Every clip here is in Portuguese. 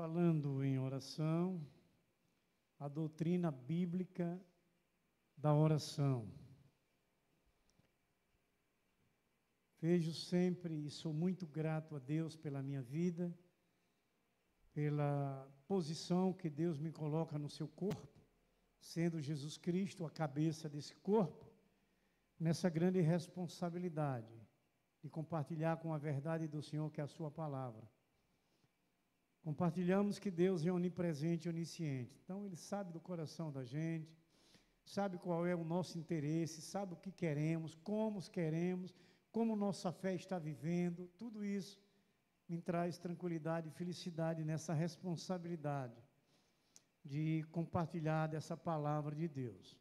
falando em oração, a doutrina bíblica da oração. Vejo sempre e sou muito grato a Deus pela minha vida, pela posição que Deus me coloca no seu corpo, sendo Jesus Cristo a cabeça desse corpo, nessa grande responsabilidade de compartilhar com a verdade do Senhor, que é a sua palavra. Compartilhamos que Deus é onipresente e onisciente. Então, Ele sabe do coração da gente, sabe qual é o nosso interesse, sabe o que queremos, como nossa fé está vivendo. Tudo isso me traz tranquilidade e felicidade nessa responsabilidade de compartilhar dessa palavra de Deus.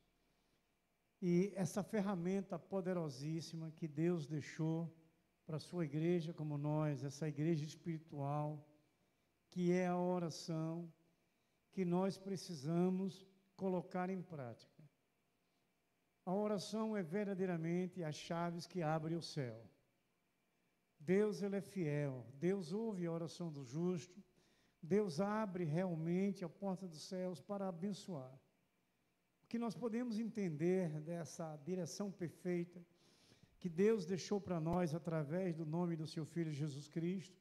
E essa ferramenta poderosíssima que Deus deixou para a sua igreja como nós, essa igreja espiritual, que é a oração, que nós precisamos colocar em prática. A oração é verdadeiramente as chaves que abrem o céu. Deus, Ele é fiel. Deus ouve a oração do justo. Deus abre realmente a porta dos céus para abençoar. O que nós podemos entender dessa direção perfeita que Deus deixou para nós através do nome do seu Filho Jesus Cristo,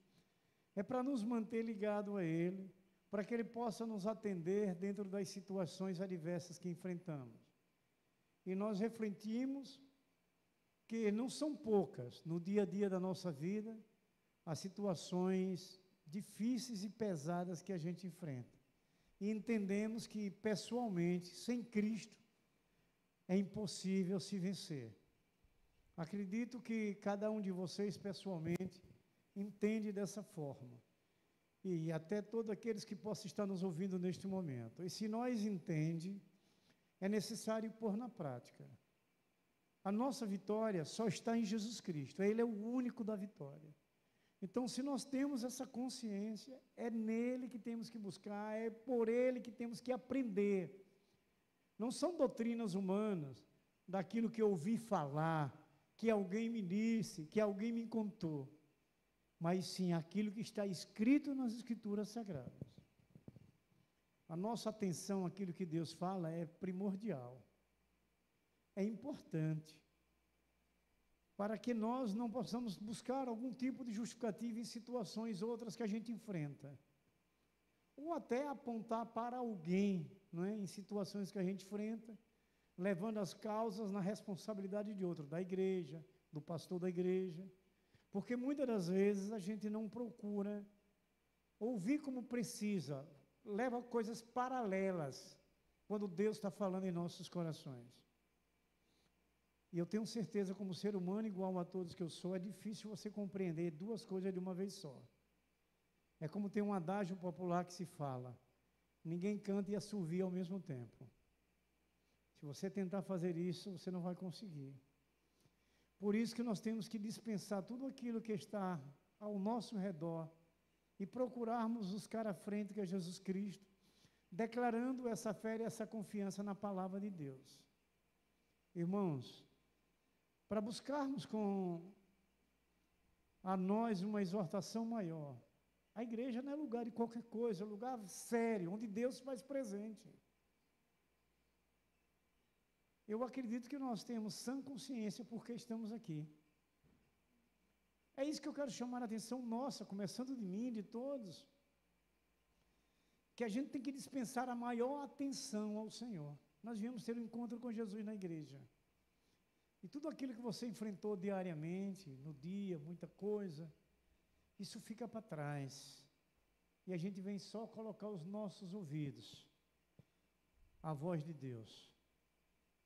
é para nos manter ligados a Ele, para que Ele possa nos atender dentro das situações adversas que enfrentamos. E nós refletimos que não são poucas, no dia a dia da nossa vida, as situações difíceis e pesadas que a gente enfrenta. E entendemos que, pessoalmente, sem Cristo, é impossível se vencer. Acredito que cada um de vocês, pessoalmente, entende dessa forma. E até todos aqueles que possam estar nos ouvindo neste momento. E se nós entendemos, é necessário pôr na prática. A nossa vitória só está em Jesus Cristo. Ele é o único da vitória. Então, se nós temos essa consciência, é nele que temos que buscar, é por ele que temos que aprender. Não são doutrinas humanas, daquilo que eu ouvi falar, que alguém me disse, que alguém me contou, mas sim aquilo que está escrito nas Escrituras Sagradas. A nossa atenção àquilo que Deus fala é primordial, é importante, para que nós não possamos buscar algum tipo de justificativa em situações outras que a gente enfrenta, ou até apontar para alguém, não é, em situações que a gente enfrenta, levando as causas na responsabilidade de outro, da igreja, do pastor da igreja, porque muitas das vezes a gente não procura ouvir como precisa, leva coisas paralelas, quando Deus está falando em nossos corações. E eu tenho certeza, como ser humano igual a todos que eu sou, é difícil você compreender duas coisas de uma vez só. É como tem um adágio popular que se fala, ninguém canta e assovia ao mesmo tempo. Se você tentar fazer isso, você não vai conseguir. Por isso que nós temos que dispensar tudo aquilo que está ao nosso redor e procurarmos buscar à frente, que é Jesus Cristo, declarando essa fé e essa confiança na palavra de Deus. Irmãos, para buscarmos com a nós uma exortação maior, a igreja não é lugar de qualquer coisa, é lugar sério, onde Deus se faz presente. Eu acredito que nós temos sã consciência porque estamos aqui. É isso que eu quero chamar a atenção nossa, começando de mim, de todos, que a gente tem que dispensar a maior atenção ao Senhor. Nós viemos ter um encontro com Jesus na igreja. E tudo aquilo que você enfrentou diariamente, no dia, muita coisa, isso fica para trás. E a gente vem só colocar os nossos ouvidos à voz de Deus.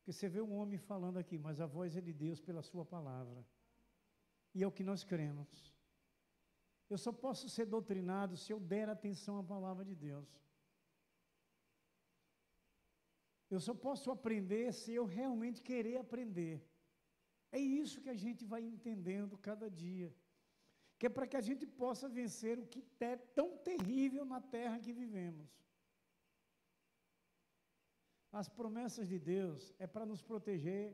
Porque você vê um homem falando aqui, mas a voz é de Deus pela sua palavra. E é o que nós cremos. Eu só posso ser doutrinado se eu der atenção à palavra de Deus. Eu só posso aprender se eu realmente querer aprender. É isso que a gente vai entendendo cada dia. Que é para que a gente possa vencer o que é tão terrível na terra que vivemos. As promessas de Deus é para nos proteger,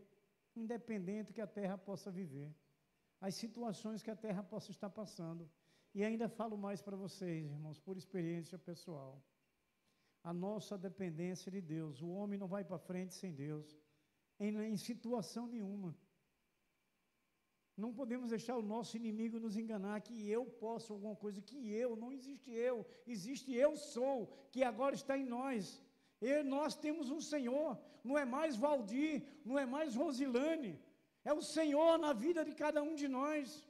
independente que a terra possa viver, as situações que a terra possa estar passando. E ainda falo mais para vocês, irmãos, por experiência pessoal. A nossa dependência de Deus. O homem não vai para frente sem Deus, em situação nenhuma. Não podemos deixar o nosso inimigo nos enganar que eu posso alguma coisa, que eu, não existe eu, existe eu sou, que agora está em nós. Nós temos um Senhor, não é mais Valdir, não é mais Rosilane, é o Senhor na vida de cada um de nós.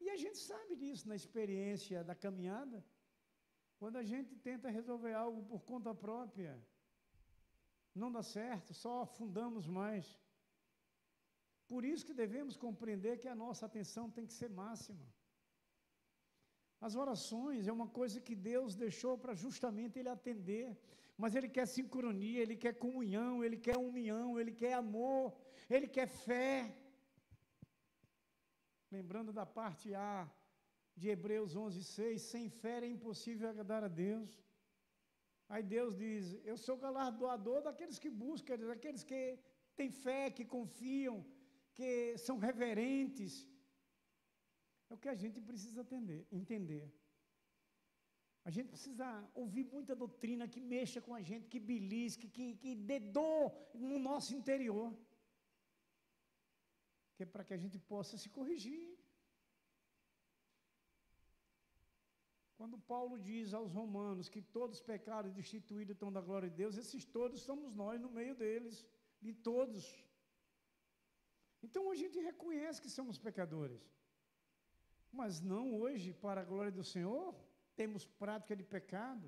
E a gente sabe disso na experiência da caminhada. Quando a gente tenta resolver algo por conta própria, não dá certo, só afundamos mais. Por isso que devemos compreender que a nossa atenção tem que ser máxima. As orações é uma coisa que Deus deixou para justamente Ele atender, mas Ele quer sincronia, Ele quer comunhão, Ele quer união, Ele quer amor, Ele quer fé. Lembrando da parte A de Hebreus 11:6, sem fé é impossível agradar a Deus. Aí Deus diz, eu sou galardoador daqueles que buscam, daqueles que têm fé, que confiam, que são reverentes. É o que a gente precisa entender. A gente precisa ouvir muita doutrina que mexa com a gente, que belisque, que dê dor no nosso interior. Que é para que a gente possa se corrigir. Quando Paulo diz aos romanos que todos pecaram e destituídos estão da glória de Deus, esses todos somos nós no meio deles, de todos. Então a gente reconhece que somos pecadores. Mas não hoje, para a glória do Senhor, temos prática de pecado.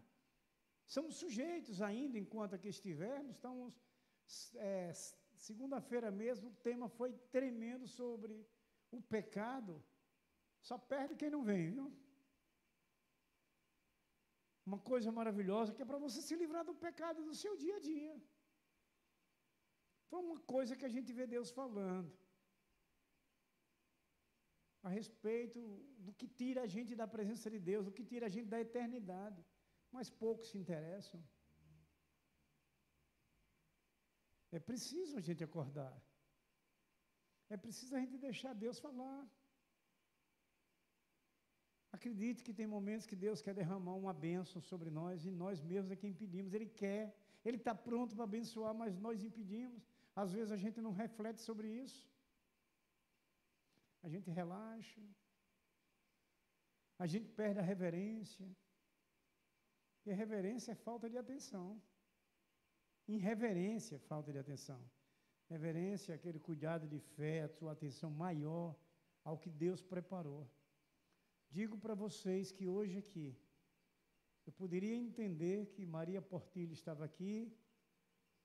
Somos sujeitos ainda, enquanto aqui estivermos. Estamos, segunda-feira mesmo, o tema foi tremendo sobre o pecado. Só perde quem não vem, viu? Uma coisa maravilhosa que é para você se livrar do pecado do seu dia a dia. Foi uma coisa que a gente vê Deus falando a respeito do que tira a gente da presença de Deus, do que tira a gente da eternidade, mas poucos se interessam. É preciso a gente acordar, é preciso a gente deixar Deus falar. Acredite que tem momentos que Deus quer derramar uma bênção sobre nós, e nós mesmos é quem impedimos. Ele quer, Ele está pronto para abençoar, mas nós impedimos. Às vezes a gente não reflete sobre isso. A gente relaxa, a gente perde a reverência, e a reverência é falta de atenção. Irreverência é falta de atenção. Reverência é aquele cuidado de fé, a sua atenção maior ao que Deus preparou. Digo para vocês que hoje aqui, eu poderia entender que Maria Portilho estava aqui,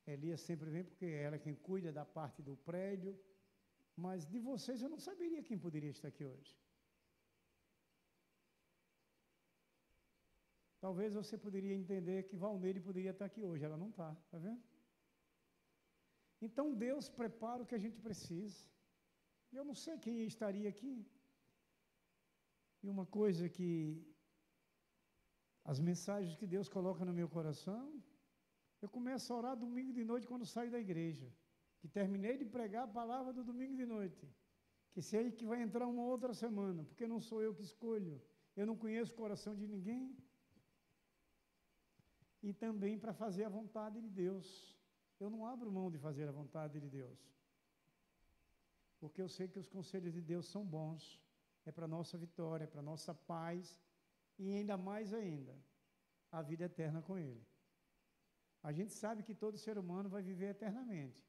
Elias sempre vem porque ela é quem cuida da parte do prédio, mas de vocês eu não saberia quem poderia estar aqui hoje. Talvez você poderia entender que Valneire poderia estar aqui hoje, ela não está, está vendo? Então Deus prepara o que a gente precisa. Eu não sei quem estaria aqui. E uma coisa que as mensagens que Deus coloca no meu coração, eu começo a orar domingo de noite quando saio da igreja. Que terminei de pregar a palavra do domingo de noite, que sei que vai entrar uma outra semana, porque não sou eu que escolho, eu não conheço o coração de ninguém, e também para fazer a vontade de Deus. Eu não abro mão de fazer a vontade de Deus, porque eu sei que os conselhos de Deus são bons, é para a nossa vitória, é para a nossa paz, e ainda mais ainda, a vida eterna com Ele. A gente sabe que todo ser humano vai viver eternamente,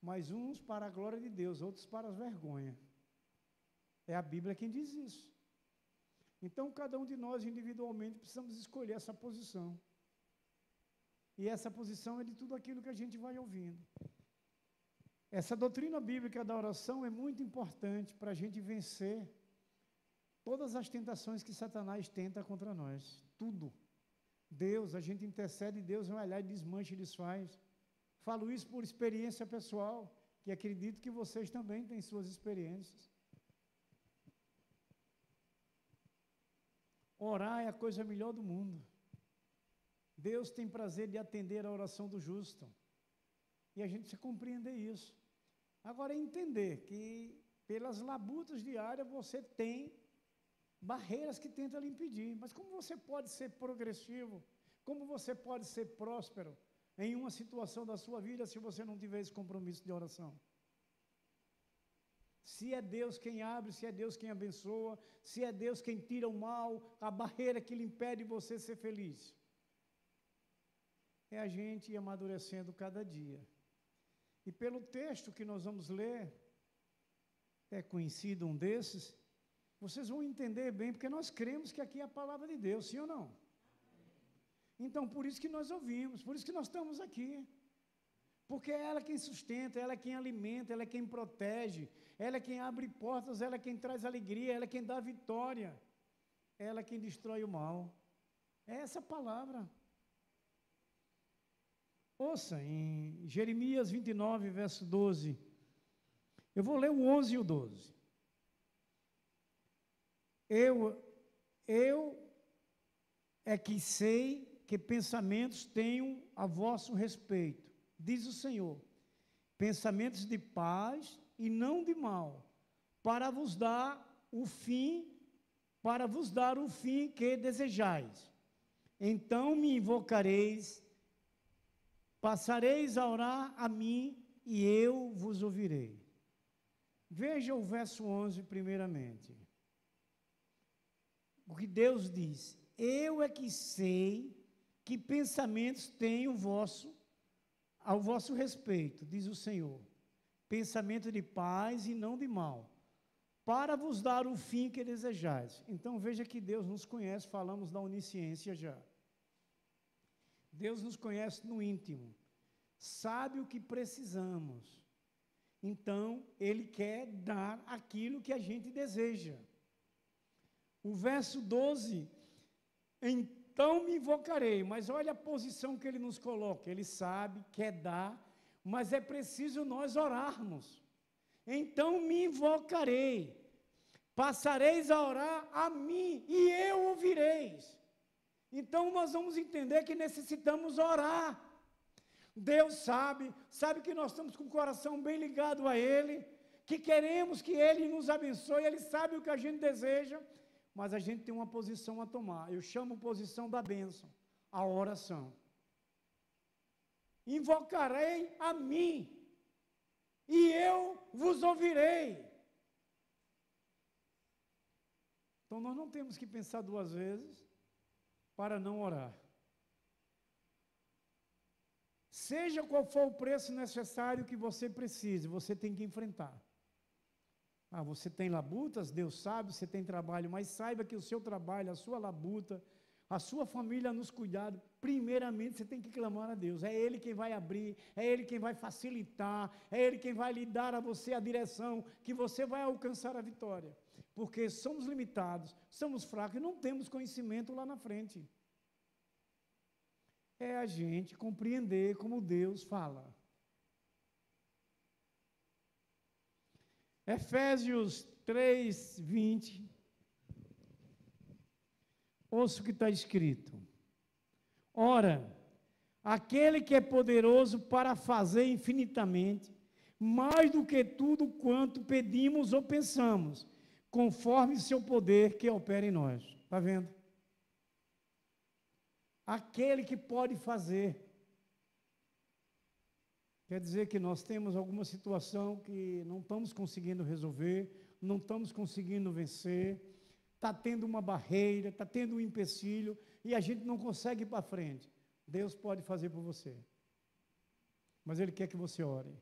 mas uns para a glória de Deus, outros para a vergonha. É a Bíblia quem diz isso. Então, cada um de nós individualmente precisamos escolher essa posição. E essa posição é de tudo aquilo que a gente vai ouvindo. Essa doutrina bíblica da oração é muito importante para a gente vencer todas as tentações que Satanás tenta contra nós. Tudo. Deus, a gente intercede, Deus vai lá e desmancha e desfaz. Falo isso por experiência pessoal, que acredito que vocês também têm suas experiências. Orar é a coisa melhor do mundo. Deus tem prazer de atender a oração do justo. E a gente precisa compreender isso. Agora, entender que pelas labutas diárias você tem barreiras que tentam lhe impedir. Mas como você pode ser progressivo? Como você pode ser próspero em uma situação da sua vida se você não tiver esse compromisso de oração? Se é Deus quem abre, se é Deus quem abençoa, se é Deus quem tira o mal, a barreira que lhe impede você ser feliz. É a gente ir amadurecendo cada dia. E pelo texto que nós vamos ler, é conhecido um desses, vocês vão entender bem, porque nós cremos que aqui é a palavra de Deus, sim ou não? Então, por isso que nós ouvimos, por isso que nós estamos aqui. Porque é ela quem sustenta, ela é quem alimenta, ela é quem protege, ela é quem abre portas, ela é quem traz alegria, ela é quem dá vitória, ela é quem destrói o mal. É essa palavra. Ouça, em Jeremias 29, verso 12, eu vou ler o 11 e o 12. Eu é que sei que pensamentos tenho a vosso respeito, diz o Senhor, pensamentos de paz e não de mal, para vos dar o fim que desejais. Então me invocareis, passareis a orar a mim e eu vos ouvirei. Veja o verso 11 primeiramente. O que Deus diz: eu é que sei que pensamentos tenho ao vosso respeito, diz o Senhor, pensamento de paz e não de mal, para vos dar o fim que desejais. Então veja que Deus nos conhece, falamos da onisciência já. Deus nos conhece no íntimo, sabe o que precisamos, então Ele quer dar aquilo que a gente deseja. O verso 12, então me invocarei, mas olha a posição que ele nos coloca, ele sabe, quer dar, mas é preciso nós orarmos. Então me invocarei, passareis a orar a mim e eu ouvireis. Então nós vamos entender que necessitamos orar. Deus sabe que nós estamos com o coração bem ligado a Ele, que queremos que Ele nos abençoe, Ele sabe o que a gente deseja, mas a gente tem uma posição a tomar. Eu chamo posição da bênção, a oração. Invocarei a mim, e eu vos ouvirei. Então nós não temos que pensar duas vezes para não orar. Seja qual for o preço necessário que você precise, você tem que enfrentar. Você tem labutas, Deus sabe, você tem trabalho, mas saiba que o seu trabalho, a sua labuta, a sua família nos cuidados, primeiramente você tem que clamar a Deus. É Ele quem vai abrir, é Ele quem vai facilitar, é Ele quem vai lhe dar a você a direção, que você vai alcançar a vitória. Porque somos limitados, somos fracos e não temos conhecimento lá na frente. É a gente compreender como Deus fala. Efésios 3, 20. Ouça o que está escrito. Ora, aquele que é poderoso para fazer infinitamente, mais do que tudo quanto pedimos ou pensamos, conforme seu poder que opera em nós. Está vendo? Aquele que pode fazer. Quer dizer que nós temos alguma situação que não estamos conseguindo resolver, não estamos conseguindo vencer, está tendo uma barreira, está tendo um empecilho, e a gente não consegue ir para frente. Deus pode fazer por você. Mas Ele quer que você ore.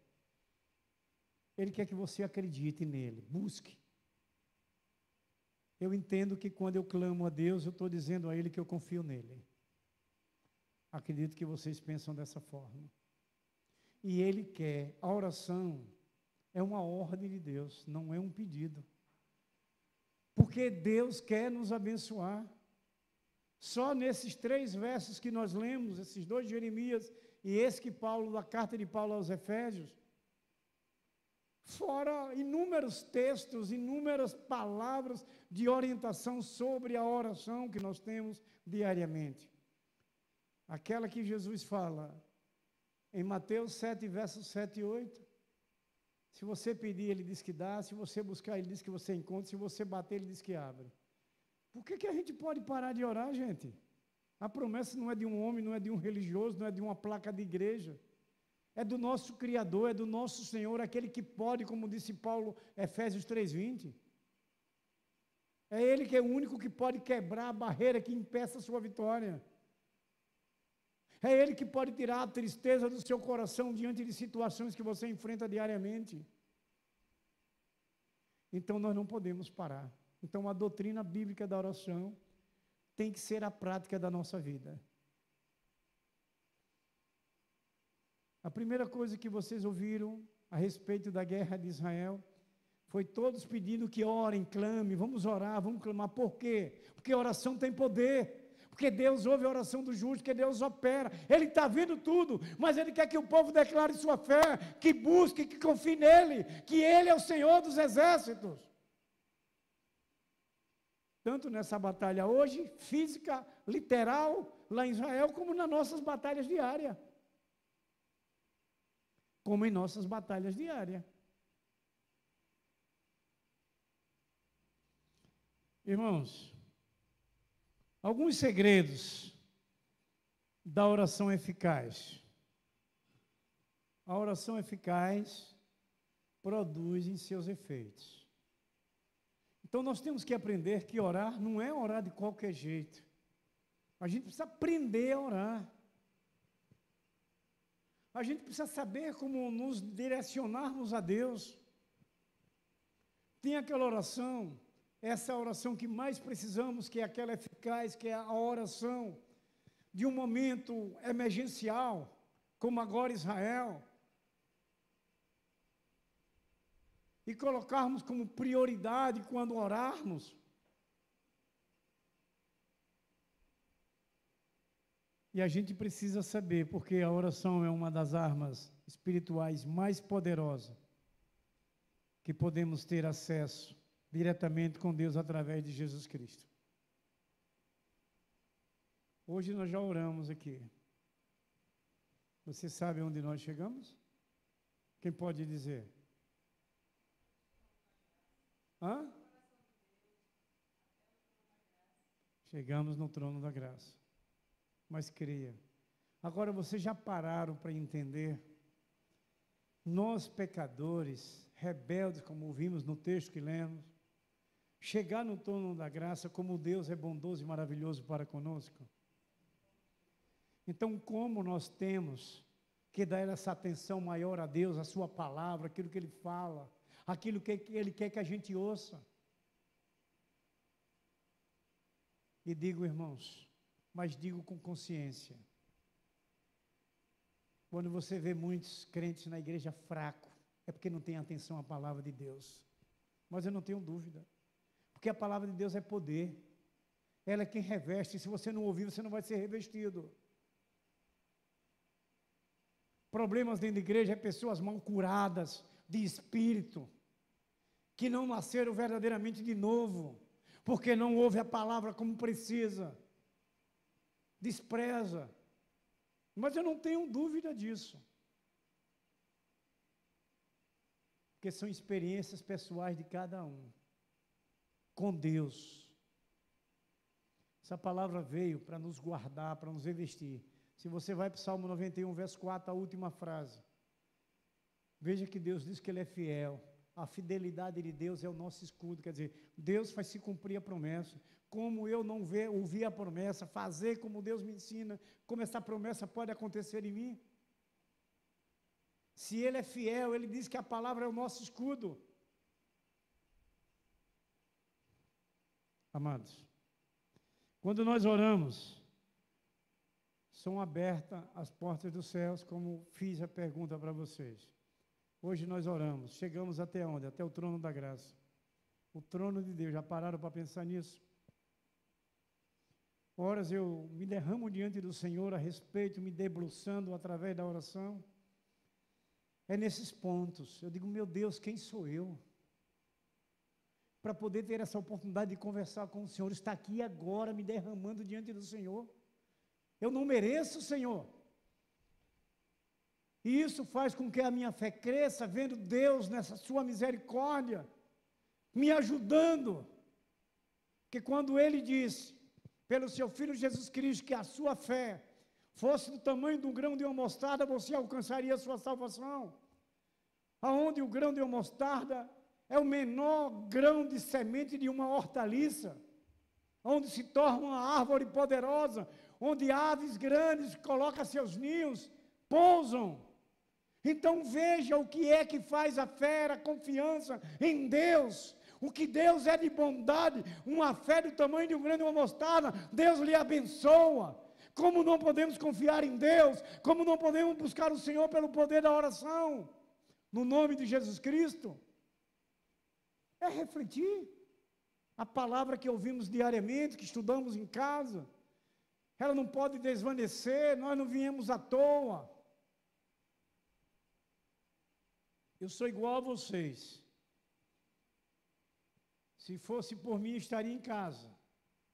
Ele quer que você acredite nele, busque. Eu entendo que quando eu clamo a Deus, eu estou dizendo a Ele que eu confio nele. Acredito que vocês pensam dessa forma. E Ele quer, a oração é uma ordem de Deus, não é um pedido. Porque Deus quer nos abençoar. Só nesses 3 versos que nós lemos, esses 2 de Jeremias e esse que Paulo, da carta de Paulo aos Efésios, fora inúmeros textos, inúmeras palavras de orientação sobre a oração que nós temos diariamente. Aquela que Jesus fala em Mateus 7, versos 7 e 8, se você pedir, Ele diz que dá, se você buscar, Ele diz que você encontra, se você bater, Ele diz que abre. Por que a gente pode parar de orar, gente? A promessa não é de um homem, não é de um religioso, não é de uma placa de igreja. É do nosso Criador, é do nosso Senhor, aquele que pode, como disse Paulo, Efésios 3:20. É Ele que é o único que pode quebrar a barreira que impeça a sua vitória. É Ele que pode tirar a tristeza do seu coração diante de situações que você enfrenta diariamente. Então, nós não podemos parar. Então, a doutrina bíblica da oração tem que ser a prática da nossa vida. A primeira coisa que vocês ouviram a respeito da guerra de Israel foi todos pedindo que orem, clamem, vamos orar, vamos clamar. Por quê? Porque a oração tem poder. Porque Deus ouve a oração do justo, porque Deus opera. Ele está vendo tudo, mas Ele quer que o povo declare sua fé, que busque, que confie nele, que Ele é o Senhor dos exércitos. Tanto nessa batalha hoje, física, literal, lá em Israel, como nas nossas batalhas diárias. Como em nossas batalhas diárias. Irmãos, alguns segredos da oração eficaz. A oração eficaz produz em seus efeitos. Então nós temos que aprender que orar não é orar de qualquer jeito. A gente precisa aprender a orar. A gente precisa saber como nos direcionarmos a Deus. Tem aquela oração, essa oração que mais precisamos, que é aquela eficaz, que é a oração de um momento emergencial, como agora Israel. E colocarmos como prioridade quando orarmos. E a gente precisa saber, porque a oração é uma das armas espirituais mais poderosas que podemos ter acesso diretamente com Deus através de Jesus Cristo. Hoje nós já oramos aqui. Você sabe onde nós chegamos? Quem pode dizer? Hã? Chegamos no trono da graça. Mas creia. Agora, vocês já pararam para entender? Nós, pecadores, rebeldes, como ouvimos no texto que lemos, chegar no trono da graça como Deus é bondoso e maravilhoso para conosco. Então, como nós temos que dar essa atenção maior a Deus, a sua palavra, aquilo que Ele fala, aquilo que Ele quer que a gente ouça. E digo, irmãos, mas digo com consciência, quando você vê muitos crentes na igreja fraco, é porque não tem atenção à palavra de Deus. Mas eu não tenho dúvida, porque a palavra de Deus é poder, ela é quem reveste, se você não ouvir, você não vai ser revestido. Problemas dentro da igreja é pessoas mal curadas de espírito, que não nasceram verdadeiramente de novo, porque não ouve a palavra como precisa, despreza. Mas eu não tenho dúvida disso, porque são experiências pessoais de cada um, com Deus. Essa palavra veio para nos guardar, para nos revestir. Se você vai para o Salmo 91, verso 4, a última frase, veja que Deus diz que Ele é fiel. A fidelidade de Deus é o nosso escudo, quer dizer, Deus faz se cumprir a promessa. Como eu não ouvi a promessa, fazer como Deus me ensina, como essa promessa pode acontecer em mim? Se Ele é fiel, Ele diz que a palavra é o nosso escudo. Amados, quando nós oramos, são abertas as portas dos céus, como fiz a pergunta para vocês. Hoje nós oramos, chegamos até onde? Até o trono da graça. O trono de Deus, já pararam para pensar nisso? Horas eu me derramo diante do Senhor a respeito, me debruçando através da oração. É nesses pontos, eu digo, meu Deus, quem sou eu? Para poder ter essa oportunidade de conversar com o Senhor, estar aqui agora, me derramando diante do Senhor. Eu não mereço, Senhor. E isso faz com que a minha fé cresça, vendo Deus nessa sua misericórdia, me ajudando. que quando ele disse, pelo seu Filho Jesus Cristo, que a sua fé fosse do tamanho de um grão de uma mostarda, você alcançaria a sua salvação. Aonde o grão de uma mostarda é o menor grão de semente de uma hortaliça, onde se torna uma árvore poderosa, onde aves grandes colocam seus ninhos, pousam. Então veja o que é que faz a fé, a confiança em Deus. O que Deus é de bondade, uma fé do tamanho de um grão de uma mostarda, Deus lhe abençoa. Como não podemos confiar em Deus, como não podemos buscar o Senhor pelo poder da oração, no nome de Jesus Cristo, é refletir a palavra que ouvimos diariamente, que estudamos em casa, ela não pode desvanecer, nós não viemos à toa. Eu sou igual a vocês. Se fosse por mim, estaria em casa,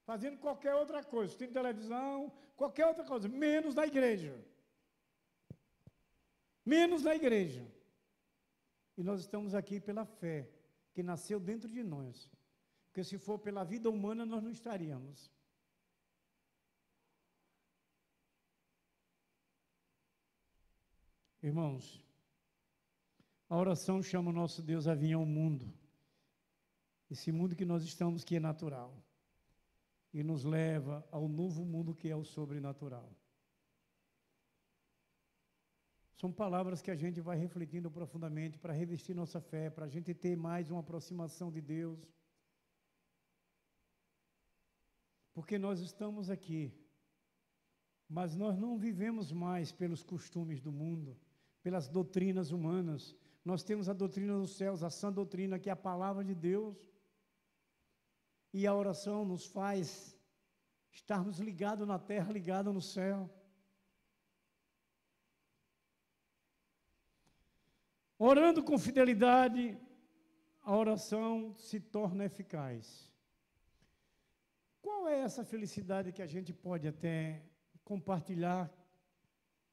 fazendo qualquer outra coisa, assistindo televisão, qualquer outra coisa, menos na igreja. Menos na igreja. E nós estamos aqui pela fé, que nasceu dentro de nós. Porque se for pela vida humana, nós não estaríamos. Irmãos, a oração chama o nosso Deus a vir ao mundo. Esse mundo que nós estamos, que é natural. E nos leva ao novo mundo que é o sobrenatural. São palavras que a gente vai refletindo profundamente para revestir nossa fé, para a gente ter mais uma aproximação de Deus. Porque nós estamos aqui, mas nós não vivemos mais pelos costumes do mundo, pelas doutrinas humanas. Nós temos a doutrina dos céus, a sã doutrina, que é a palavra de Deus. E a oração nos faz estarmos ligados na terra, ligados no céu. Orando com fidelidade, a oração se torna eficaz. Qual é essa felicidade que a gente pode até compartilhar,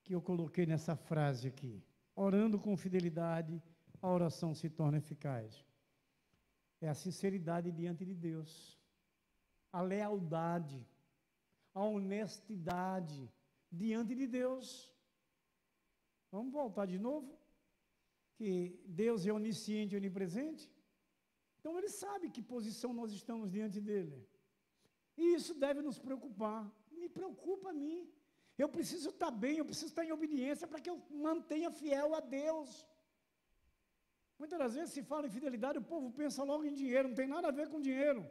que eu coloquei nessa frase aqui? Orando com fidelidade, a oração se torna eficaz. É a sinceridade diante de Deus, a lealdade, a honestidade diante de Deus. Vamos voltar de novo? Que Deus é onisciente e onipresente. Então Ele sabe que posição nós estamos diante dEle. E isso deve nos preocupar. Me preocupa a mim. Eu preciso estar bem, eu preciso estar em obediência para que eu mantenha fiel a Deus. Muitas das vezes se fala em fidelidade, o povo pensa logo em dinheiro, não tem nada a ver com dinheiro.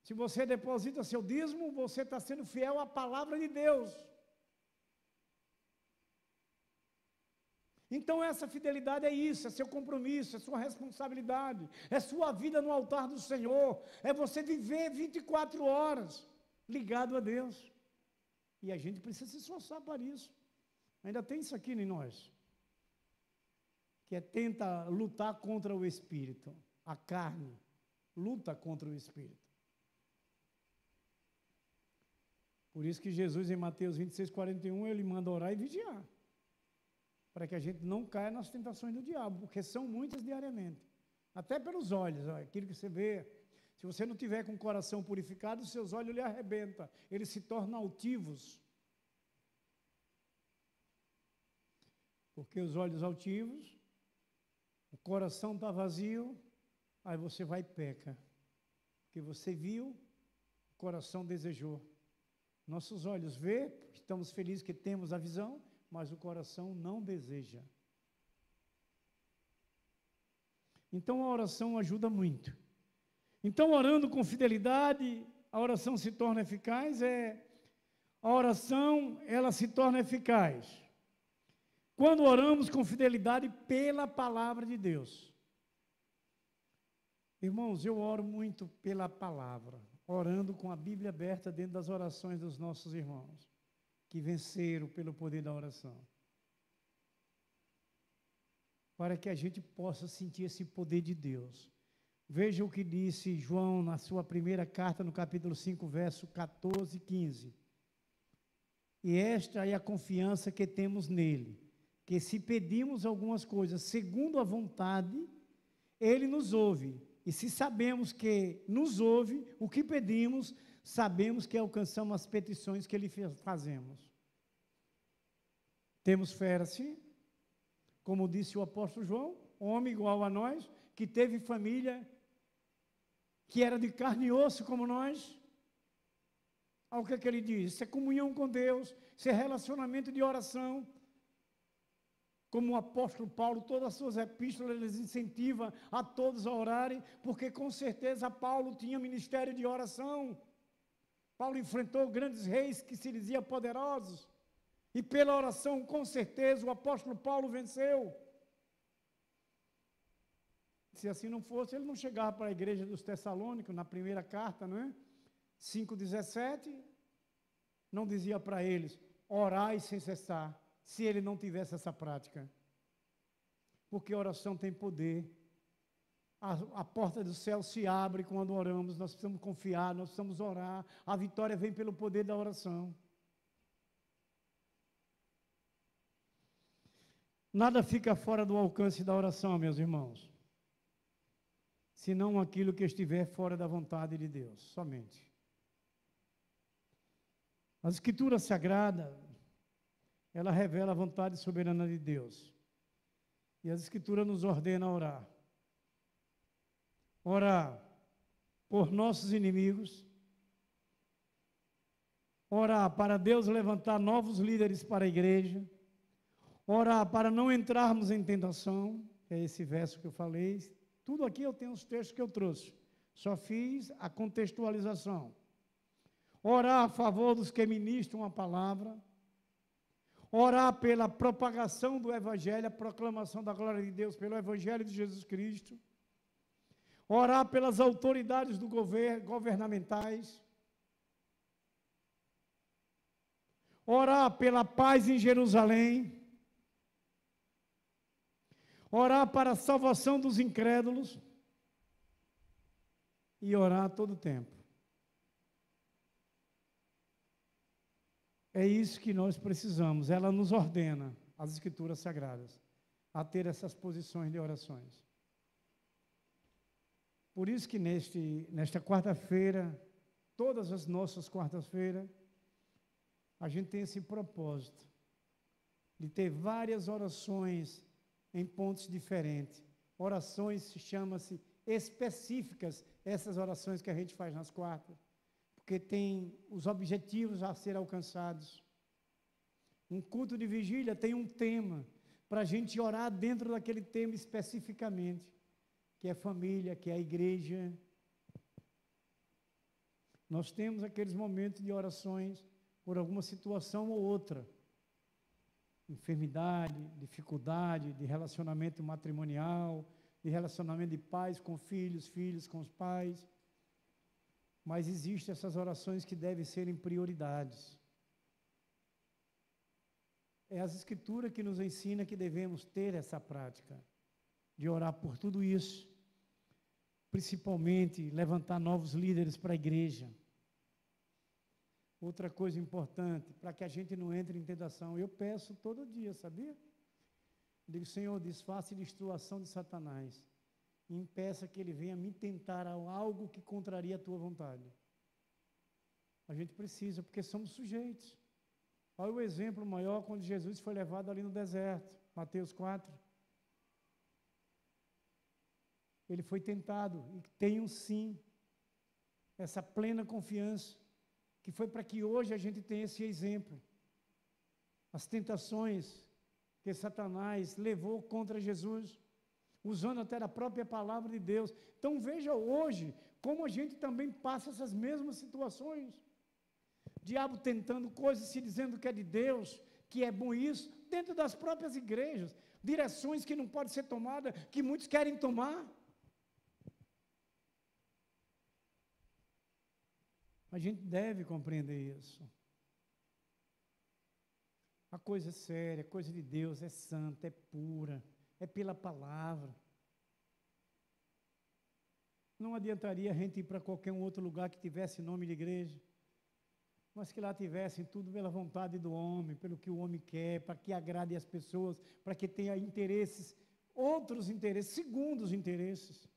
Se você deposita seu dízimo, você está sendo fiel à palavra de Deus. Então essa fidelidade é isso, é seu compromisso, é sua responsabilidade, é sua vida no altar do Senhor, é você viver 24 horas ligado a Deus. E a gente precisa se esforçar para isso. Ainda tem isso aqui em nós, que é tenta lutar contra o Espírito, a carne luta contra o Espírito. Por isso que Jesus, em Mateus 26:41, ele manda orar e vigiar, para que a gente não caia nas tentações do diabo, porque são muitas diariamente, até pelos olhos, aquilo que você vê. Se você não tiver com o coração purificado, seus olhos lhe arrebentam, eles se tornam altivos. Porque os olhos altivos, o coração está vazio, aí você vai e peca. Porque você viu, o coração desejou. Nossos olhos vê, estamos felizes que temos a visão, mas o coração não deseja. Então a oração ajuda muito. Então, orando com fidelidade, a oração se torna eficaz. A oração, ela se torna eficaz quando oramos com fidelidade pela palavra de Deus. Irmãos, eu oro muito pela palavra, orando com a Bíblia aberta dentro das orações dos nossos irmãos, que venceram pelo poder da oração. Para que a gente possa sentir esse poder de Deus. Veja o que disse João na sua primeira carta, no capítulo 5, verso 14 e 15. E esta é a confiança que temos nele, que se pedimos algumas coisas segundo a vontade, ele nos ouve. E se sabemos que nos ouve, o que pedimos, sabemos que alcançamos as petições que lhe fazemos. Temos fé assim, como disse o apóstolo João, homem igual a nós, que teve família, que era de carne e osso como nós. Ao que ele diz? Isso é comunhão com Deus, isso é relacionamento de oração. Como o apóstolo Paulo, todas as suas epístolas, ele incentiva a todos a orarem, porque com certeza Paulo tinha ministério de oração. Paulo enfrentou grandes reis que se diziam poderosos, e pela oração, com certeza, o apóstolo Paulo venceu. Se assim não fosse, ele não chegava para a igreja dos Tessalônicos, na primeira carta, não é? 5,17, não dizia para eles, orai sem cessar, se ele não tivesse essa prática. Porque a oração tem poder. A porta do céu se abre quando oramos, nós precisamos confiar, nós precisamos orar. A vitória vem pelo poder da oração. Nada fica fora do alcance da oração, meus irmãos, senão aquilo que estiver fora da vontade de Deus, somente. A Escritura Sagrada, ela revela a vontade soberana de Deus. E a Escritura nos ordena a orar. Orar por nossos inimigos. Orar para Deus levantar novos líderes para a igreja. Orar para não entrarmos em tentação, que é esse verso que eu falei. Tudo aqui eu tenho os textos que eu trouxe. Só fiz a contextualização. Orar a favor dos que ministram a palavra. Orar pela propagação do Evangelho, a proclamação da glória de Deus pelo Evangelho de Jesus Cristo. Orar pelas autoridades do governo, governamentais. Orar pela paz em Jerusalém. Orar para a salvação dos incrédulos. E orar todo o tempo. É isso que nós precisamos. Ela nos ordena, as Escrituras Sagradas, a ter essas posições de orações. Por isso que nesta quarta-feira, todas as nossas quartas-feiras, a gente tem esse propósito de ter várias orações em pontos diferentes. Orações chama-se específicas, essas orações que a gente faz nas quartas, porque tem os objetivos a ser alcançados. Um culto de vigília tem um tema, para a gente orar dentro daquele tema especificamente, que é família, que é a igreja. Nós temos aqueles momentos de orações por alguma situação ou outra, enfermidade, dificuldade de relacionamento matrimonial, de relacionamento de pais com filhos, filhos com os pais. Mas existem essas orações que devem serem prioridades. É as Escrituras que nos ensina que devemos ter essa prática de orar por tudo isso, principalmente levantar novos líderes para a igreja. Outra coisa importante, para que a gente não entre em tentação, eu peço todo dia, sabia? Digo, Senhor, desfaça a instrução de Satanás e impeça que ele venha me tentar a algo que contraria a tua vontade. A gente precisa, porque somos sujeitos. Olha o exemplo maior quando Jesus foi levado ali no deserto, Mateus 4. Ele foi tentado, e tem um sim, essa plena confiança, que foi para que hoje a gente tenha esse exemplo. As tentações que Satanás levou contra Jesus, usando até a própria palavra de Deus. Então veja hoje, como a gente também passa essas mesmas situações. Diabo tentando coisas, se dizendo que é de Deus, que é bom isso, dentro das próprias igrejas, direções que não podem ser tomadas, que muitos querem tomar. A gente deve compreender isso. A coisa é séria, a coisa de Deus é santa, é pura, é pela palavra. Não adiantaria a gente ir para qualquer um outro lugar que tivesse nome de igreja, mas que lá tivessem tudo pela vontade do homem, pelo que o homem quer, para que agrade as pessoas, para que tenha interesses, outros interesses, segundos interesses.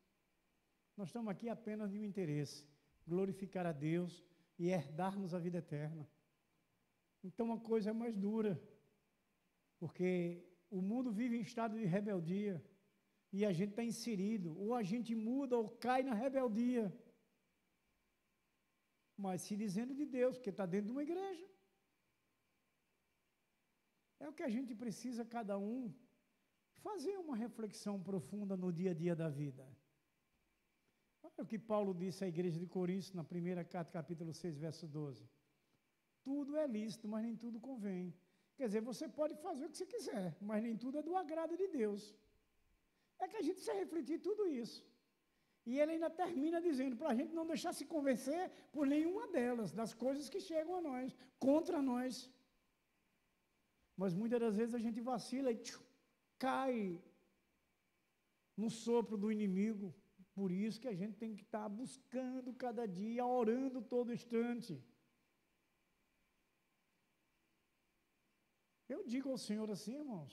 Nós estamos aqui apenas de um interesse, glorificar a Deus e herdarmos a vida eterna. Então a coisa é mais dura, porque o mundo vive em estado de rebeldia e a gente está inserido, ou a gente muda ou cai na rebeldia, mas se dizendo de Deus, porque está dentro de uma igreja. É o que a gente precisa, cada um, fazer uma reflexão profunda no dia a dia da vida. Olha o que Paulo disse à igreja de Corinto, na primeira carta, capítulo 6, verso 12. Tudo é lícito, mas nem tudo convém. Quer dizer, você pode fazer o que você quiser, mas nem tudo é do agrado de Deus. É que a gente precisa refletir tudo isso. E ele ainda termina dizendo para a gente não deixar se convencer por nenhuma delas, das coisas que chegam a nós, contra nós. Mas muitas das vezes a gente vacila e cai no sopro do inimigo. Por isso que a gente tem que estar buscando cada dia, orando todo instante. Eu digo ao Senhor assim, irmãos,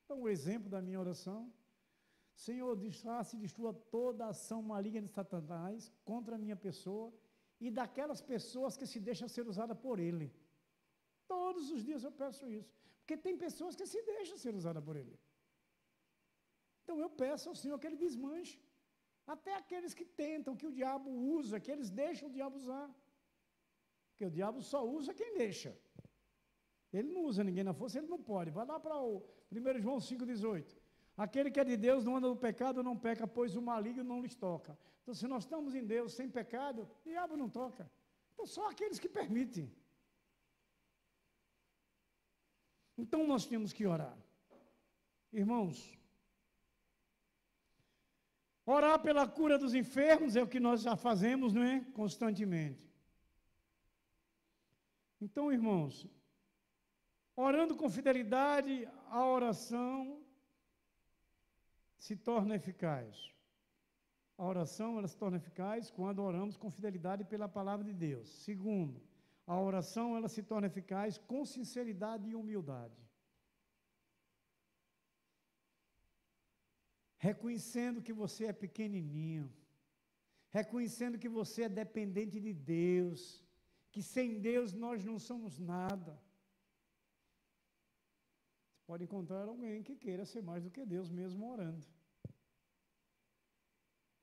então o exemplo da minha oração: Senhor, desfaça e destrua toda a ação maligna de Satanás contra a minha pessoa e daquelas pessoas que se deixam ser usadas por ele. Todos os dias eu peço isso, porque tem pessoas que se deixam ser usadas por ele. Então eu peço ao Senhor que ele desmanche. Até aqueles que tentam, que o diabo usa, que eles deixam o diabo usar. Porque o diabo só usa quem deixa. Ele não usa ninguém na força, ele não pode. Vai lá para o 1 João 5,18. Aquele que é de Deus não anda no pecado, não peca, pois o maligno não lhes toca. Então, se nós estamos em Deus sem pecado, o diabo não toca. Então, só aqueles que permitem. Então, nós temos que orar. Irmãos, orar pela cura dos enfermos é o que nós já fazemos, não é? Constantemente. Então, irmãos, orando com fidelidade, a oração se torna eficaz. A oração, ela se torna eficaz quando oramos com fidelidade pela palavra de Deus. Segundo, a oração, ela se torna eficaz com sinceridade e humildade. Reconhecendo que você é pequenininho, reconhecendo que você é dependente de Deus, que sem Deus nós não somos nada. Você pode encontrar alguém que queira ser mais do que Deus mesmo orando.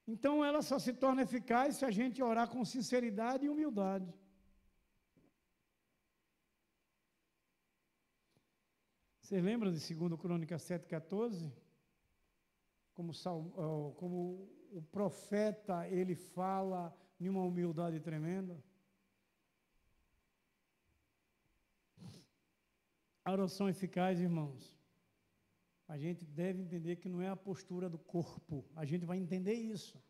Então ela só se torna eficaz se a gente orar com sinceridade e humildade. Vocês lembram de 2 Crônicas 7,14? Como o profeta, ele fala em uma humildade tremenda. A oração eficaz, irmãos, a gente deve entender que não é a postura do corpo, a gente vai entender isso.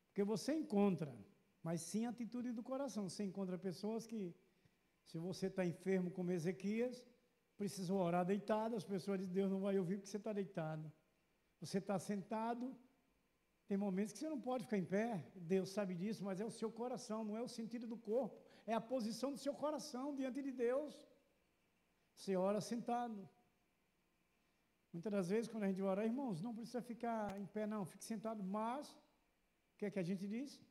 Porque você encontra, mas sim a atitude do coração. Você encontra pessoas que, se você está enfermo como Ezequias, precisam orar deitado, as pessoas dizem, Deus não vai ouvir porque você está deitado. Você está sentado, tem momentos que você não pode ficar em pé, Deus sabe disso, mas é o seu coração, não é o sentido do corpo, é a posição do seu coração diante de Deus. Você ora sentado. Muitas das vezes, quando a gente ora, irmãos, não precisa ficar em pé, não, fique sentado, mas, o que é que a gente diz?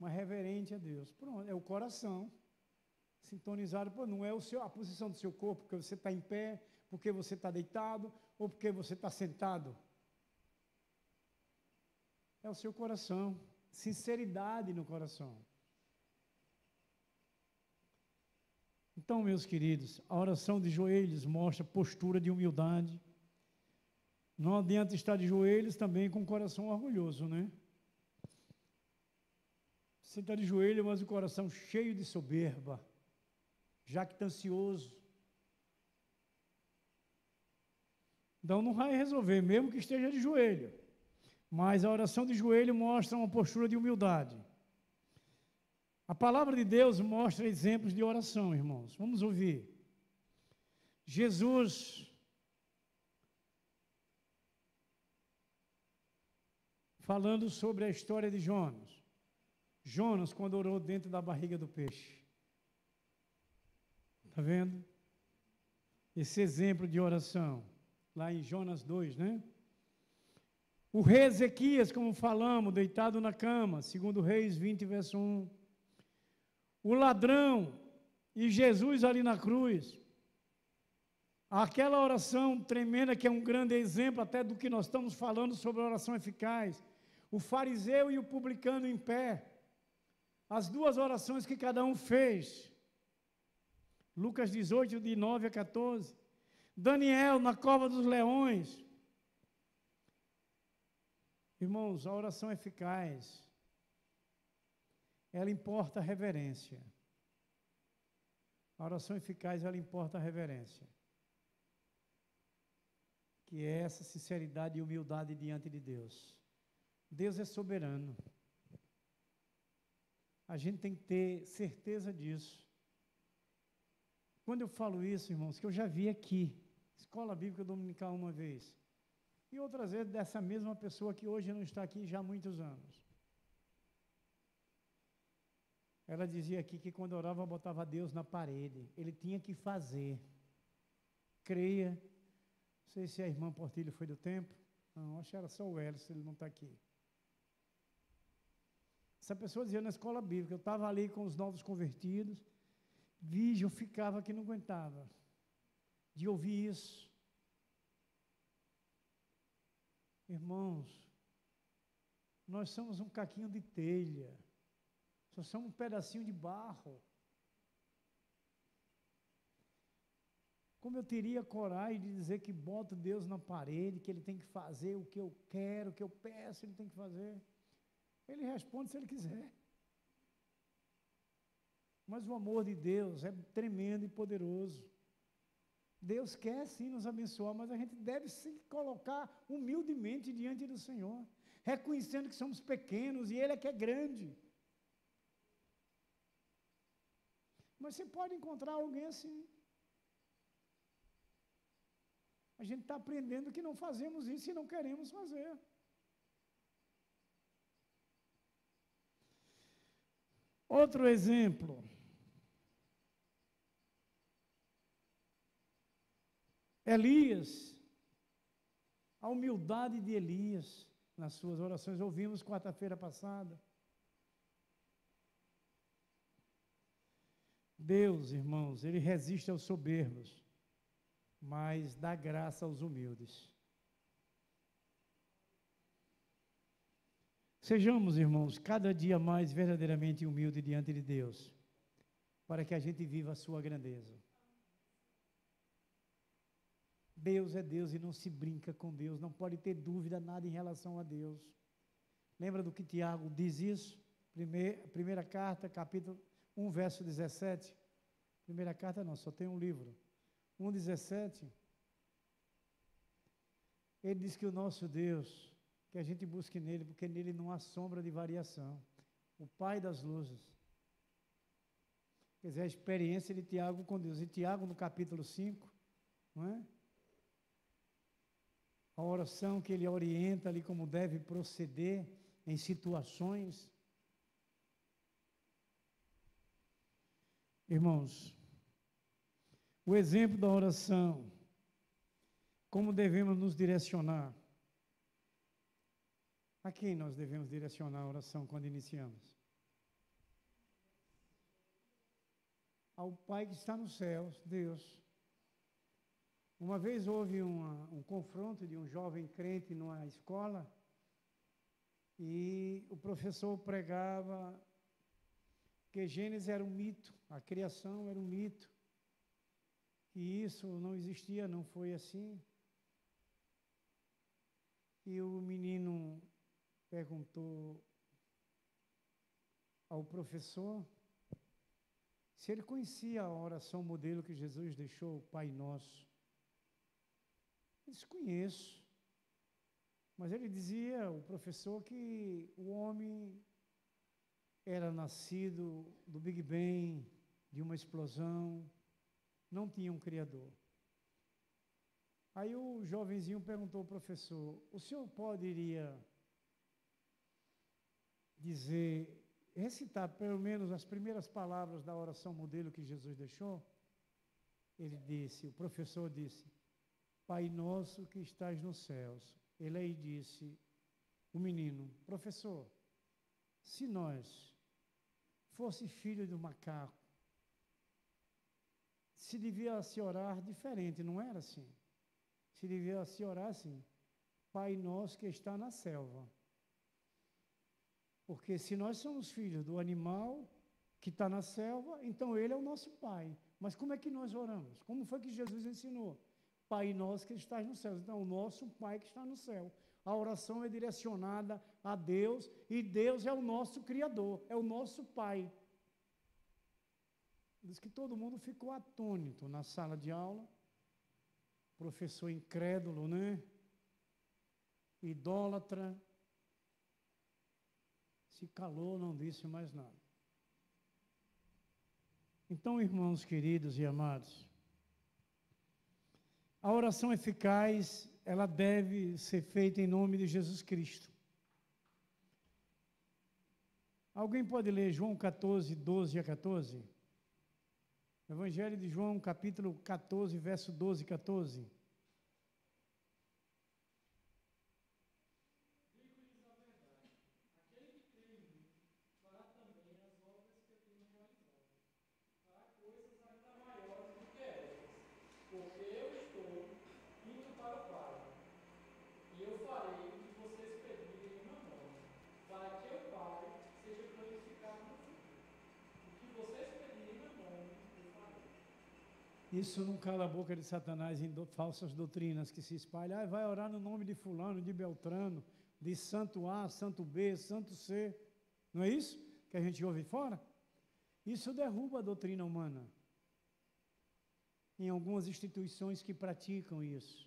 Mas reverente a Deus. Pronto, é o coração, sintonizado, não é a posição do seu corpo, porque você está em pé, porque você está deitado, ou porque você está sentado. É o seu coração, sinceridade no coração. Então, meus queridos, a oração de joelhos mostra postura de humildade. Não adianta estar de joelhos também com o coração orgulhoso, né? Você está de joelho, mas o coração cheio de soberba, jactancioso. Então não vai resolver, mesmo que esteja de joelho. Mas a oração de joelho mostra uma postura de humildade. A palavra de Deus mostra exemplos de oração, irmãos. Vamos ouvir. Jesus falando sobre a história de Jonas. Jonas, quando orou dentro da barriga do peixe. Está vendo? Esse exemplo de oração, lá em Jonas 2, né? O rei Ezequias, como falamos, deitado na cama, segundo Reis 20, verso 1. O ladrão e Jesus ali na cruz. Aquela oração tremenda que é um grande exemplo até do que nós estamos falando sobre a oração eficaz. O fariseu e o publicano em pé. As duas orações que cada um fez. Lucas 18, de 9 a 14. Daniel na cova dos leões. Irmãos, a oração eficaz, ela importa a reverência. A oração eficaz, ela importa a reverência. Que é essa sinceridade e humildade diante de Deus. Deus é soberano. A gente tem que ter certeza disso. Quando eu falo isso, irmãos, que eu já vi aqui, Escola Bíblica Dominical uma vez, e outras vezes dessa mesma pessoa que hoje não está aqui já há muitos anos. Ela dizia aqui que quando orava, botava Deus na parede. Ele tinha que fazer. Creia. Não sei se a irmã Portilho foi do tempo. Não, acho que era só o Hélio, se ele não está aqui. Essa pessoa dizia na escola bíblica, eu estava ali com os novos convertidos, eu ficava que não aguentava de ouvir isso. Irmãos, nós somos um caquinho de telha, só somos um pedacinho de barro. Como eu teria coragem de dizer que boto Deus na parede, que Ele tem que fazer o que eu quero, o que eu peço, Ele tem que fazer? Ele responde se Ele quiser. Mas o amor de Deus é tremendo e poderoso. Deus quer sim nos abençoar, mas a gente deve se colocar humildemente diante do Senhor, reconhecendo que somos pequenos e Ele é que é grande. Mas você pode encontrar alguém assim. A gente está aprendendo que não fazemos isso e não queremos fazer. Outro exemplo. Elias, a humildade de Elias nas suas orações, ouvimos quarta-feira passada. Deus, irmãos, Ele resiste aos soberbos, mas dá graça aos humildes. Sejamos, irmãos, cada dia mais verdadeiramente humildes diante de Deus, para que a gente viva a sua grandeza. Deus é Deus e não se brinca com Deus, não pode ter dúvida nada em relação a Deus. Lembra do que Tiago diz isso? Primeira carta, capítulo 1, verso 17. Primeira carta não, só tem um livro. 1,17. Ele diz que o nosso Deus, que a gente busque nele, porque nele não há sombra de variação. O Pai das luzes. Quer dizer, a experiência de Tiago com Deus. E Tiago, no capítulo 5, não é? A oração que ele orienta ali como deve proceder em situações. Irmãos, o exemplo da oração, como devemos nos direcionar? A quem nós devemos direcionar a oração quando iniciamos? Ao Pai que está nos céus, Deus. Uma vez houve um confronto de um jovem crente numa escola e o professor pregava que Gênesis era um mito, a criação era um mito, que isso não existia, não foi assim. E o menino perguntou ao professor se ele conhecia a oração modelo que Jesus deixou, o Pai Nosso. Ele disse, conheço. Mas ele dizia, o professor, que o homem era nascido do Big Bang, de uma explosão, não tinha um Criador. Aí o jovenzinho perguntou ao professor, o senhor poderia dizer, recitar pelo menos as primeiras palavras da oração modelo que Jesus deixou? Ele disse, o professor disse, Pai nosso que estás nos céus. Ele aí disse, o menino: professor, se nós fosse filho do macaco, se devia se orar diferente, não era assim? Se devia se orar assim: Pai nosso que está na selva. Porque se nós somos filhos do animal que está na selva, então ele é o nosso pai. Mas como é que nós oramos? Como foi que Jesus ensinou? Pai nosso que estás no céu. Então, o nosso Pai que está no céu. A oração é direcionada a Deus, e Deus é o nosso Criador, é o nosso Pai. Diz que todo mundo ficou atônito na sala de aula, professor incrédulo, né? Idólatra, se calou, não disse mais nada. Então, irmãos queridos e amados, a oração eficaz, ela deve ser feita em nome de Jesus Cristo. Alguém pode ler João 14, 12 a 14? Evangelho de João, capítulo 14, verso 12 e 14. Isso não cala a boca de Satanás em falsas doutrinas que se espalham. Ah, vai orar no nome de fulano, de Beltrano, de santo A, santo B, santo C. Não é isso que a gente ouve fora? Isso derruba a doutrina humana. Em algumas instituições que praticam isso.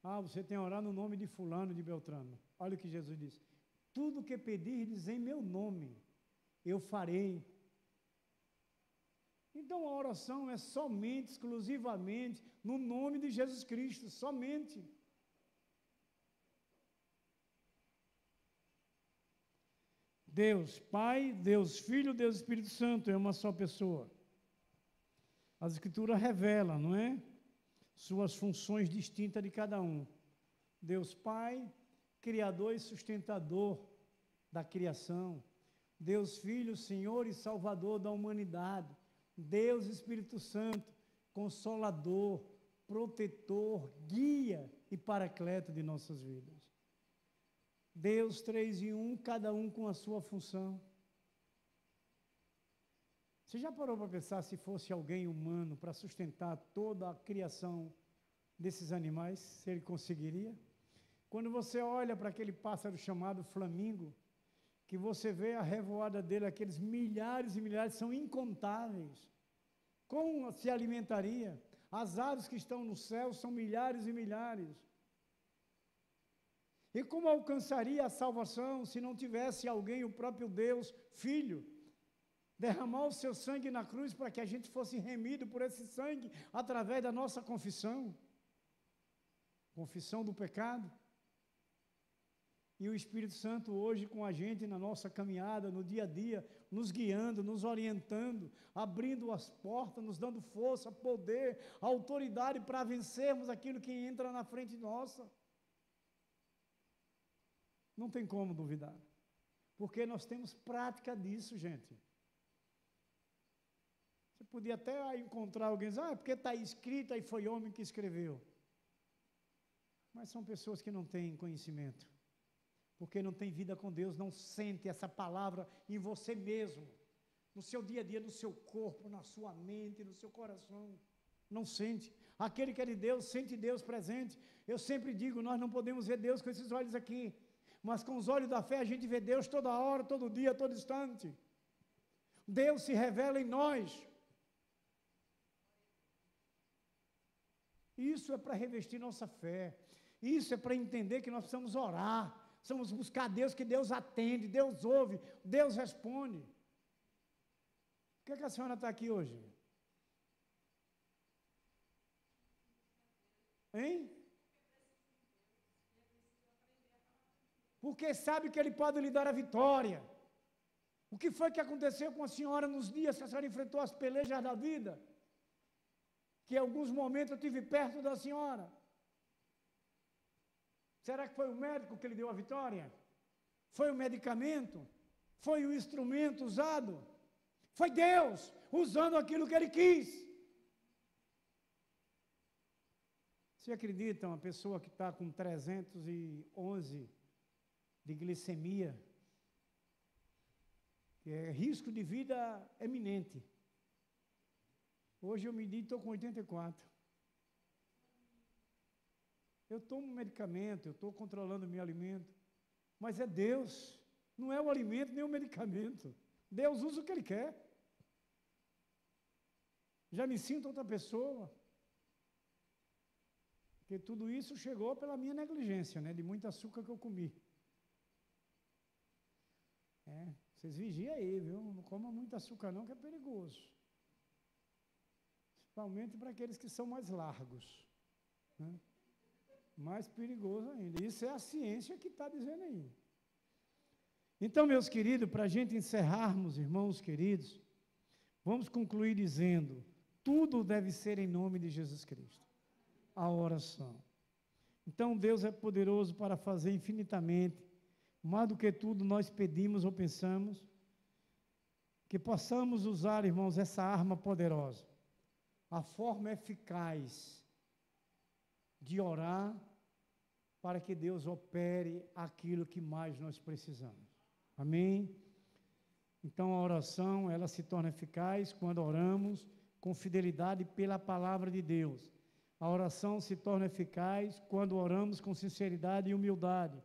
Ah, você tem que orar no nome de fulano, de Beltrano. Olha o que Jesus disse: tudo que pedirdes em meu nome, eu farei. Então a oração é somente, exclusivamente, no nome de Jesus Cristo, somente. Deus Pai, Deus Filho, Deus Espírito Santo, é uma só pessoa. As Escrituras revelam, não é? Suas funções distintas de cada um. Deus Pai, Criador e sustentador da criação. Deus Filho, Senhor e Salvador da humanidade. Deus Espírito Santo, Consolador, Protetor, Guia e Paracleto de nossas vidas. Deus 3 em 1, cada um com a sua função. Você já parou para pensar se fosse alguém humano para sustentar toda a criação desses animais, se ele conseguiria? Quando você olha para aquele pássaro chamado flamingo, que você vê a revoada dele, aqueles milhares e milhares, são incontáveis. Como se alimentaria? As aves que estão no céu são milhares e milhares. E como alcançaria a salvação se não tivesse alguém, o próprio Deus, Filho, derramar o seu sangue na cruz para que a gente fosse remido por esse sangue através da nossa confissão? Confissão do pecado. E o Espírito Santo hoje com a gente na nossa caminhada, no dia a dia, nos guiando, nos orientando, abrindo as portas, nos dando força, poder, autoridade para vencermos aquilo que entra na frente nossa. Não tem como duvidar, porque nós temos prática disso, gente. Você podia até encontrar alguém e dizer, porque está escrito e foi homem que escreveu. Mas são pessoas que não têm conhecimento. Porque não tem vida com Deus, não sente essa palavra em você mesmo, no seu dia a dia, no seu corpo, na sua mente, no seu coração. Não sente. Aquele que é de Deus, sente Deus presente. Eu sempre digo, nós não podemos ver Deus com esses olhos aqui, mas com os olhos da fé a gente vê Deus toda hora, todo dia, todo instante. Deus se revela em nós. Isso é para revestir nossa fé. Isso é para entender que nós precisamos orar. Precisamos buscar Deus, que Deus atende, Deus ouve, Deus responde. Por que a senhora está aqui hoje? Hein? Porque sabe que Ele pode lhe dar a vitória. O que foi que aconteceu com a senhora nos dias que a senhora enfrentou as pelejas da vida? Que em alguns momentos eu estive perto da senhora. Será que foi o médico que lhe deu a vitória? Foi o medicamento? Foi o instrumento usado? Foi Deus usando aquilo que Ele quis. Você acredita, uma pessoa que está com 311 de glicemia, que é risco de vida eminente. Hoje eu medi e estou com 84. Eu tomo medicamento, eu estou controlando o meu alimento, mas é Deus, não é o alimento nem o medicamento. Deus usa o que Ele quer. Já me sinto outra pessoa. Porque tudo isso chegou pela minha negligência, né? De muito açúcar que eu comi. Vocês vigiem aí, viu? Não comam muito açúcar não, que é perigoso. Principalmente para aqueles que são mais largos, né? Mais perigoso ainda. Isso é a ciência que está dizendo aí. Então, meus queridos, para a gente encerrarmos, irmãos queridos, vamos concluir dizendo, tudo deve ser em nome de Jesus Cristo. A oração. Então, Deus é poderoso para fazer infinitamente, mais do que tudo nós pedimos ou pensamos, que possamos usar, irmãos, essa arma poderosa, a forma eficaz de orar para que Deus opere aquilo que mais nós precisamos. Amém? Então, a oração, ela se torna eficaz quando oramos com fidelidade pela palavra de Deus. A oração se torna eficaz quando oramos com sinceridade e humildade.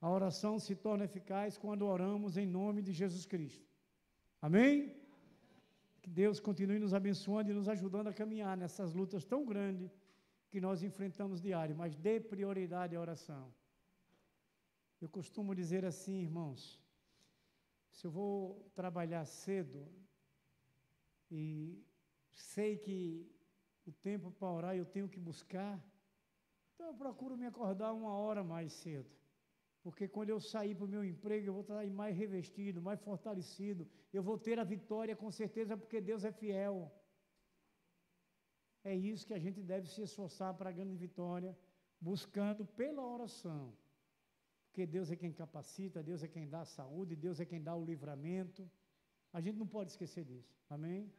A oração se torna eficaz quando oramos em nome de Jesus Cristo. Amém? Que Deus continue nos abençoando e nos ajudando a caminhar nessas lutas tão grandes que nós enfrentamos diário, mas dê prioridade à oração. Eu costumo dizer assim, irmãos, se eu vou trabalhar cedo e sei que o tempo para orar eu tenho que buscar, então eu procuro me acordar 1 hora mais cedo. Porque quando eu sair para o meu emprego, eu vou estar mais revestido, mais fortalecido. Eu vou ter a vitória com certeza, porque Deus é fiel. É isso que a gente deve se esforçar para a grande vitória, buscando pela oração. Porque Deus é quem capacita, Deus é quem dá a saúde, Deus é quem dá o livramento. A gente não pode esquecer disso. Amém?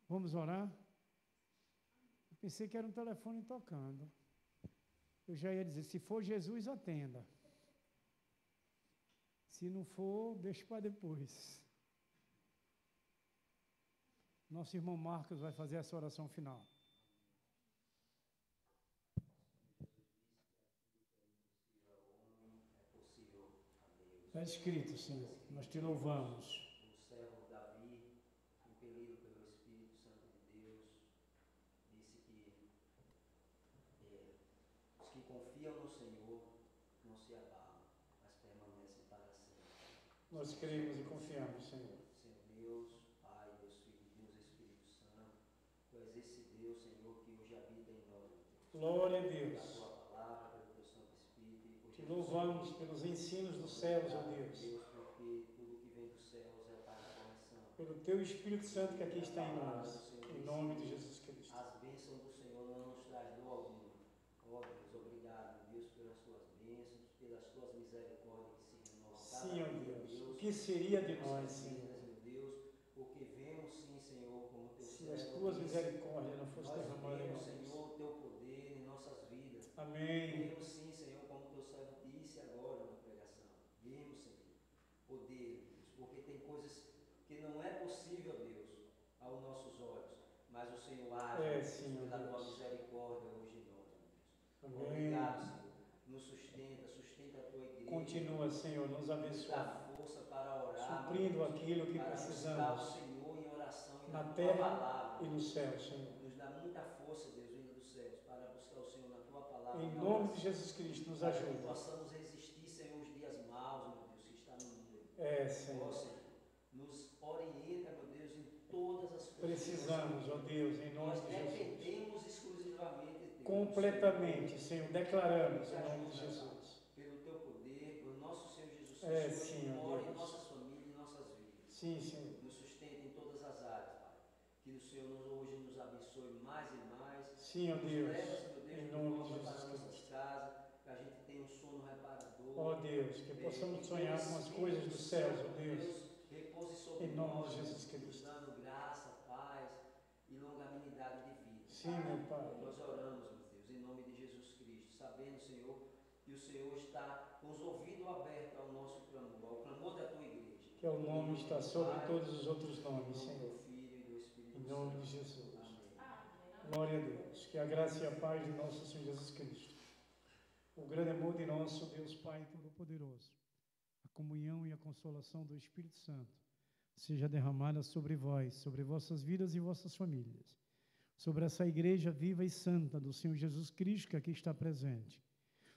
Vamos orar? Eu pensei que era um telefone tocando. Eu já ia dizer, se for Jesus, atenda. Se não for, deixa para depois. Nosso irmão Marcos vai fazer essa oração final. Está escrito, Senhor, nós te louvamos. O servo Davi, impelido pelo Espírito Santo de Deus, disse que os que confiam no Senhor não se abalam, mas permanecem para sempre. Nós cremos e confiamos, Senhor. Senhor Deus, Pai, Deus Filho e Deus Espírito Santo, Tu és esse Deus, Senhor, que hoje habita em nós. Glória a Pela Deus. Tua palavra, pelo Teu Santo Espírito. Te louvamos pelos ensinos dos céus, ó Deus. Deus, porque tudo que vem dos céus é para a correção. Pelo Teu Espírito Santo que aqui está em nós. Em nome de Jesus Cristo. As bênçãos do Senhor não nos traz dor alguma. Ó Deus, obrigado, Deus, pelas Tuas bênçãos, pelas Tuas misericórdias que se renovam. Sim, ó Deus. O que seria de nós, Senhor? Meu Deus, porque vemos sim, Senhor, como Teu Se as Tuas misericórdias não fossem derramadas em nós nós. vemos, Senhor, o Teu poder em nossas vidas. Amém. Vemos sim, Senhor, como Teu servo disse agora na pregação. Vemos, Senhor, poder, Deus, porque tem coisas que não é possível, Deus, aos nossos olhos, mas o Senhor age pela Tua misericórdia hoje em nós, meu Deus. Amém. Obrigado, Senhor. Nos sustenta a Tua igreja. Continua, Senhor, nos Dá abençoando, força para orar, suprindo aquilo que para buscar o precisamos Senhor em oração e na Tua terra palavra. e no céu, Senhor. Nos dá muita força, Deus, vinda dos céus, para buscar o Senhor na Tua palavra. Em nome de Jesus Cristo, nos para que ajude. possamos resistir, Senhor, os dias maus, meu Deus, que está no mundo. É, Ó, Senhor. Senhor, nos orienta, meu Deus, em todas as coisas. Precisamos, ó Deus, em nome Nós de Jesus. dependemos exclusivamente de Deus. Completamente, Senhor, declaramos em nome de Jesus. Pelo Teu poder, pelo nosso Senhor Jesus Cristo, É, sim, ó mora em Deus. nossas famílias e nossas vidas. Sim, Senhor. Nos sustenta em todas as áreas, Pai. Que o Senhor hoje nos abençoe mais e mais. Sim, ó Nos Deus. leva, Senhor Deus, Em de nome de volta para Jesus nossas Cristo. casas, que a gente tenha um sono reparador. Ó Deus, que possamos sonhar com as coisas dos céus, ó Deus. Repouse sobre Em nome nós, de Jesus Cristo. dando graça, paz e longanimidade de vida. Sim, meu Pai. Nós oramos, meu Deus, em nome de Jesus Cristo, sabendo, Senhor, que o Senhor está com os ouvidos abertos ao nosso clamor, ao clamor da tua igreja. Que o nome está sobre todos os outros nomes, Senhor. Senhor. Do Filho e do Espírito Em nome Santo. de Jesus. Amém. Glória a Deus. Que a graça e a paz de nosso Senhor Jesus Cristo, o grande amor de nosso Deus Pai Todo-Poderoso, a comunhão e a consolação do Espírito Santo seja derramada sobre vós, sobre vossas vidas e vossas famílias, sobre essa igreja viva e santa do Senhor Jesus Cristo que aqui está presente,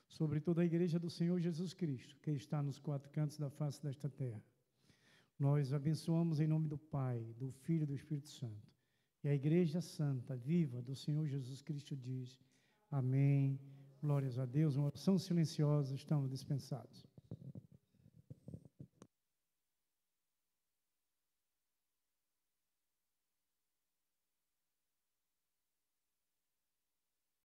sobre toda a igreja do Senhor Jesus Cristo que está nos quatro cantos da face desta terra. Nós abençoamos em nome do Pai, do Filho e do Espírito Santo. E a igreja santa, viva do Senhor Jesus Cristo diz: amém. Glórias a Deus. Uma oração silenciosa, estamos dispensados.